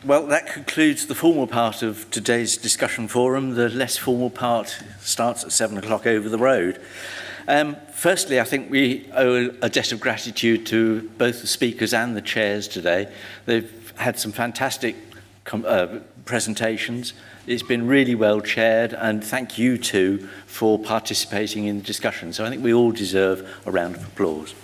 Well, that concludes the formal part of today's discussion forum. The less formal part starts at 7 o'clock over the road. Firstly, I think we owe a debt of gratitude to both the speakers and the chairs today. They've had some fantastic presentations. It's been really well chaired, and thank you too for participating in the discussion. So I think we all deserve a round of applause.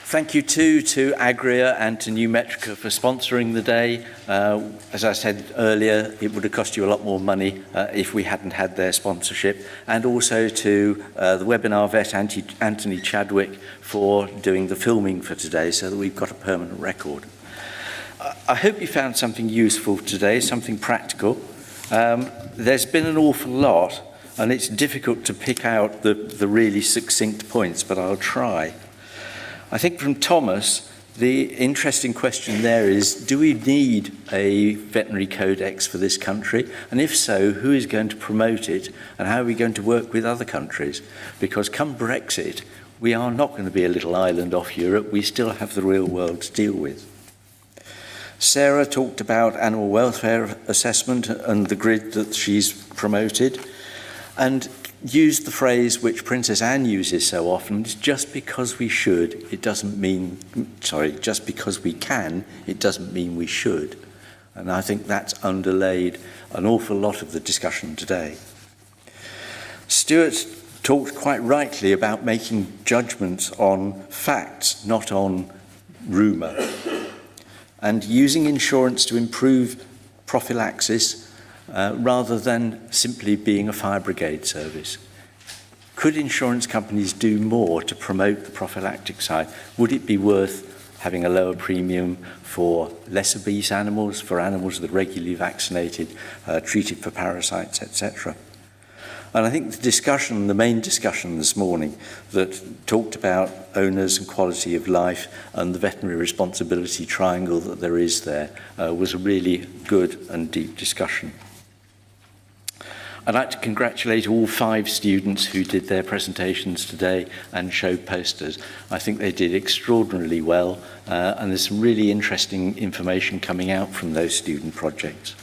Thank you too to Agria and to New Metrica for sponsoring the day. As I said earlier, it would have cost you a lot more money if we hadn't had their sponsorship. And also to the webinar vet, Anthony Chadwick, for doing the filming for today so that we've got a permanent record. I hope you found something useful today, something practical. There's been an awful lot, and it's difficult to pick out the really succinct points, but I'll try. I think from Thomas, the interesting question there is, do we need a veterinary codex for this country? And if so, who is going to promote it? And how are we going to work with other countries? Because come Brexit, we are not going to be a little island off Europe. We still have the real world to deal with. Sarah talked about animal welfare assessment and the grid that she's promoted, and used the phrase which Princess Anne uses so often, just because we should, it doesn't mean, just because we can, it doesn't mean we should. And I think that's underlaid an awful lot of the discussion today. Stuart talked quite rightly about making judgments on facts, not on rumour, and using insurance to improve prophylaxis rather than simply being a fire brigade service. Could insurance companies do more to promote the prophylactic side? Would it be worth having a lower premium for less obese animals, for animals that are regularly vaccinated, treated for parasites, etc.? And I think the main discussion this morning that talked about owners and quality of life and the veterinary responsibility triangle that there is there was a really good and deep discussion. I'd like to congratulate all 5 students who did their presentations today and showed posters. I think they did extraordinarily well, and there's some really interesting information coming out from those student projects.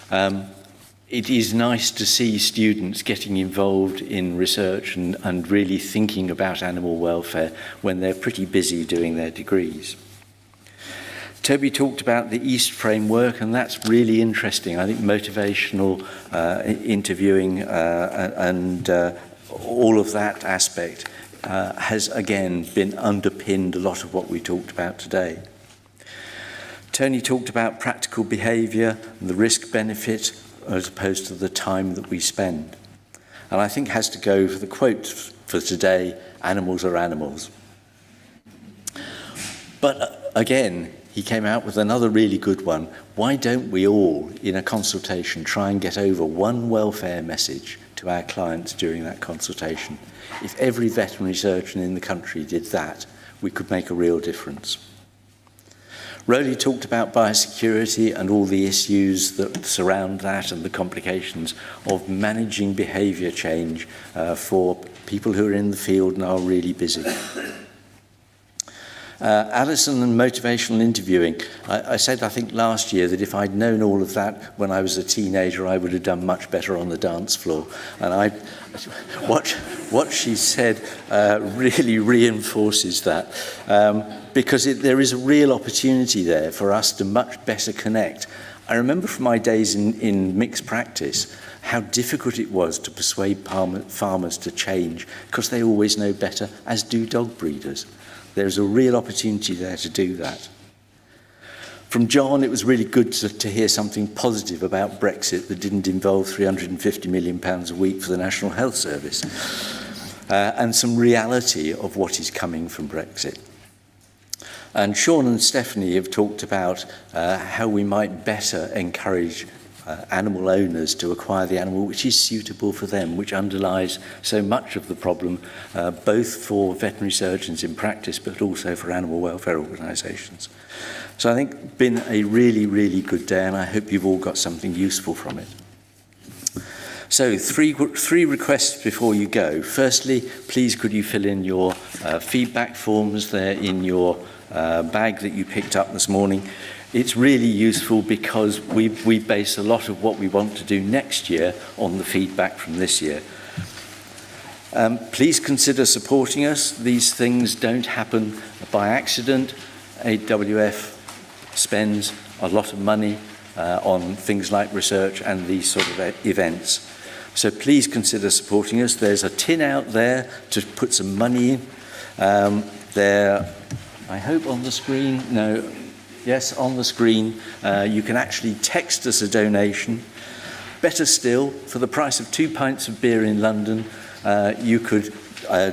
It is nice to see students getting involved in research and really thinking about animal welfare when they're pretty busy doing their degrees. Toby talked about the EAST framework, and that's really interesting. I think motivational interviewing and all of that aspect has, again, been underpinned a lot of what we talked about today. Tony talked about practical behaviour and the risk-benefit as opposed to the time that we spend. And I think has to go for the quote for today, animals are animals. But again, he came out with another really good one. Why don't we all, in a consultation, try and get over one welfare message to our clients during that consultation? If every veterinary surgeon in the country did that, we could make a real difference. Rowley talked about biosecurity and all the issues that surround that and the complications of managing behaviour change for people who are in the field and are really busy. Alison and motivational interviewing. I said, I think last year, that if I'd known all of that when I was a teenager, I would have done much better on the dance floor. And what she said really reinforces that, because there is a real opportunity there for us to much better connect. I remember from my days in mixed practice how difficult it was to persuade farmers to change, because they always know better, as do dog breeders. There's a real opportunity there to do that. From John, it was really good to hear something positive about Brexit that didn't involve £350 million a week for the National Health Service, and some reality of what is coming from Brexit. And Sean and Stephanie have talked about how we might better encourage animal owners to acquire the animal which is suitable for them, which underlies so much of the problem, both for veterinary surgeons in practice, but also for animal welfare organisations. So I think it's been a really, really good day, and I hope you've all got something useful from it. So three requests before you go. Firstly, please could you fill in your feedback forms there in your bag that you picked up this morning. It's really useful because we base a lot of what we want to do next year on the feedback from this year. Please consider supporting us. These things don't happen by accident. AWF spends a lot of money on things like research and these sort of events. So please consider supporting us. There's a tin out there to put some money in. There, I hope on the screen, no, yes, on the screen, you can actually text us a donation. Better still, for the price of 2 pints of beer in London, you could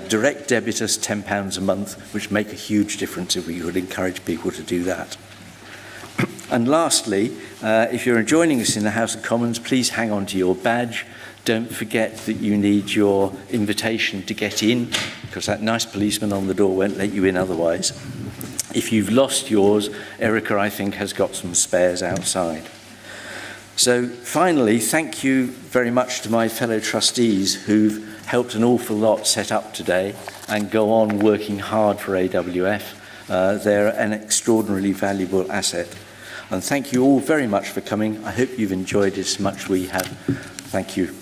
direct debit us £10 a month, which make a huge difference if we could encourage people to do that. And lastly, if you're joining us in the House of Commons, please hang on to your badge. Don't forget that you need your invitation to get in, because that nice policeman on the door won't let you in otherwise. If you've lost yours, Erica, I think, has got some spares outside. So finally, thank you very much to my fellow trustees who've helped an awful lot set up today and go on working hard for AWF. They're an extraordinarily valuable asset. And thank you all very much for coming. I hope you've enjoyed it as much as we have. Thank you.